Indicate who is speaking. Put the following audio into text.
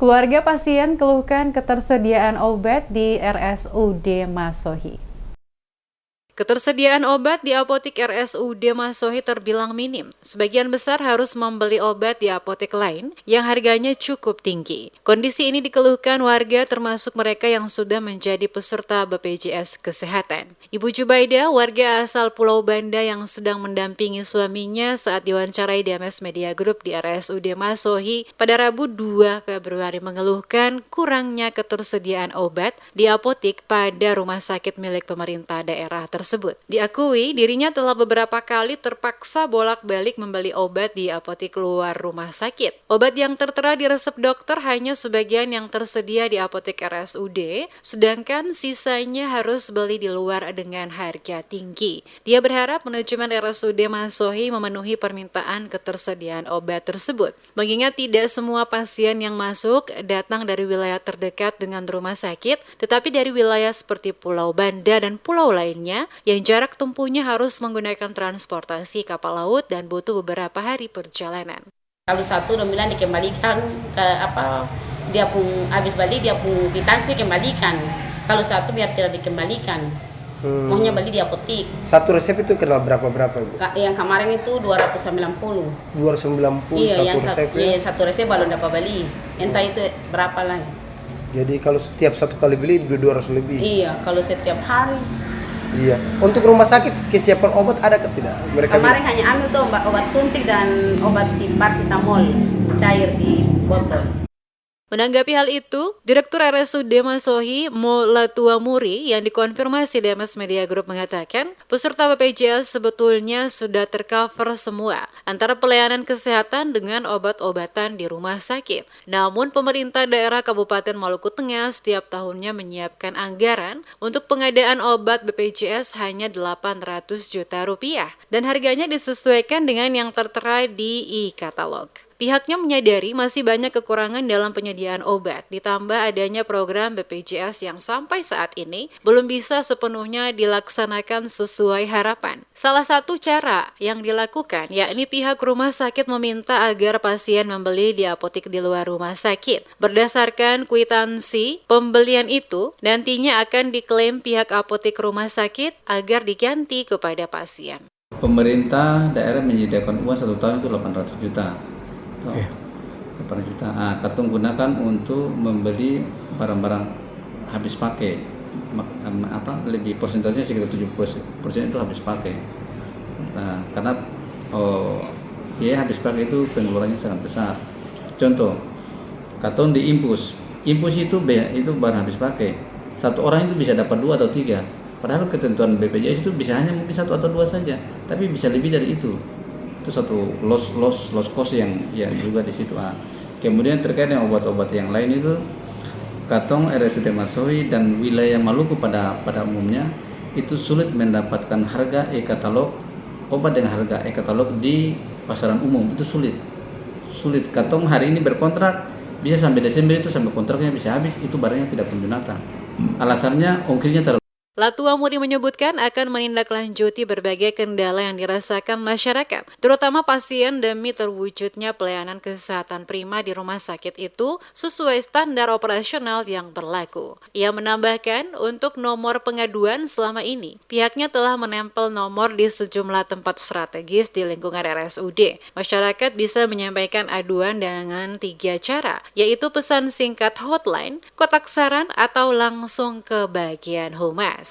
Speaker 1: Keluarga pasien keluhkan ketersediaan obat di RSUD Masohi. Ketersediaan obat di apotik RSUD Masohi terbilang minim. Sebagian besar harus membeli obat di apotek lain yang harganya cukup tinggi. Kondisi ini dikeluhkan warga termasuk mereka yang sudah menjadi peserta BPJS Kesehatan. Ibu Jubaida, warga asal Pulau Banda yang sedang mendampingi suaminya saat diwawancarai DMS Media Group di RSUD Masohi pada Rabu 2 Februari mengeluhkan kurangnya ketersediaan obat di apotik pada rumah sakit milik pemerintah daerah tersebut. Diakui dirinya telah beberapa kali terpaksa bolak-balik membeli obat di apotik luar rumah sakit. Obat yang tertera di resep dokter hanya sebagian yang tersedia di apotik RSUD, sedangkan sisanya harus beli di luar dengan harga tinggi. Dia berharap manajemen RSUD Masohi memenuhi permintaan ketersediaan obat tersebut, mengingat tidak semua pasien yang masuk datang dari wilayah terdekat dengan rumah sakit, tetapi dari wilayah seperti Pulau Banda dan pulau lainnya yang jarak tempuhnya harus menggunakan transportasi kapal laut dan butuh beberapa hari perjalanan.
Speaker 2: Kalau satu udah bilang dikembalikan ke dia pun habis balik dia pun kwitansi kembalikan. Kalau satu biar tidak dikembalikan. Maunya beli di apotik.
Speaker 3: Satu resep itu kenal berapa Ibu?
Speaker 2: Yang kemarin itu 290.
Speaker 3: 290
Speaker 2: iya,
Speaker 3: satu resep ya?
Speaker 2: Iya, satu resep belum dapat beli. Entah itu berapa lah.
Speaker 3: Jadi kalau setiap satu kali beli 200 lebih?
Speaker 2: Iya, kalau setiap hari.
Speaker 3: Iya. Untuk rumah sakit kesiapan obat ada ke tidak?
Speaker 2: Kemarin hanya ambil tuh obat suntik dan obat di paracetamol cair di botol.
Speaker 1: Menanggapi hal itu, Direktur RSUD Masohi Molatua Muri yang dikonfirmasi DMS Media Group mengatakan, peserta BPJS sebetulnya sudah tercover semua antara pelayanan kesehatan dengan obat-obatan di rumah sakit. Namun pemerintah daerah Kabupaten Maluku Tengah setiap tahunnya menyiapkan anggaran untuk pengadaan obat BPJS hanya 800 juta rupiah dan harganya disesuaikan dengan yang tertera di e-katalog. Pihaknya menyadari masih banyak kekurangan dalam penyediaan obat, ditambah adanya program BPJS yang sampai saat ini belum bisa sepenuhnya dilaksanakan sesuai harapan. Salah satu cara yang dilakukan yakni pihak rumah sakit meminta agar pasien membeli di apotik di luar rumah sakit. Berdasarkan kwitansi pembelian itu, nantinya akan diklaim pihak apotik rumah sakit agar diganti kepada pasien.
Speaker 4: Pemerintah daerah menyediakan uang 1 tahun itu 800 juta. 8 juta. Katong gunakan untuk membeli barang-barang habis pakai. Lebih persentasenya sekitar 70% itu habis pakai. Karena habis pakai itu pengeluarannya sangat besar. Contoh, katong di Impus itu barang habis pakai. Satu orang itu bisa dapat 2 atau 3. Padahal ketentuan BPJS itu bisa hanya mungkin 1 atau 2 saja, tapi bisa lebih dari itu. Itu satu loss cost yang juga di situ. Kemudian terkait dengan obat-obat yang lain itu, katong RSUD Masohi dan wilayah Maluku pada umumnya itu sulit mendapatkan harga e-katalog, obat dengan harga e-katalog di pasaran umum itu sulit. Katong hari ini berkontrak bisa sampai Desember itu sampai kontraknya bisa habis, itu barangnya tidak kunjung datang. Alasannya ongkirnya terlalu.
Speaker 1: Latua Muri menyebutkan akan menindaklanjuti berbagai kendala yang dirasakan masyarakat, terutama pasien demi terwujudnya pelayanan kesehatan prima di rumah sakit itu sesuai standar operasional yang berlaku. Ia menambahkan untuk nomor pengaduan selama ini, pihaknya telah menempel nomor di sejumlah tempat strategis di lingkungan RSUD. Masyarakat bisa menyampaikan aduan dengan 3 cara, yaitu pesan singkat hotline, kotak saran, atau langsung ke bagian humas.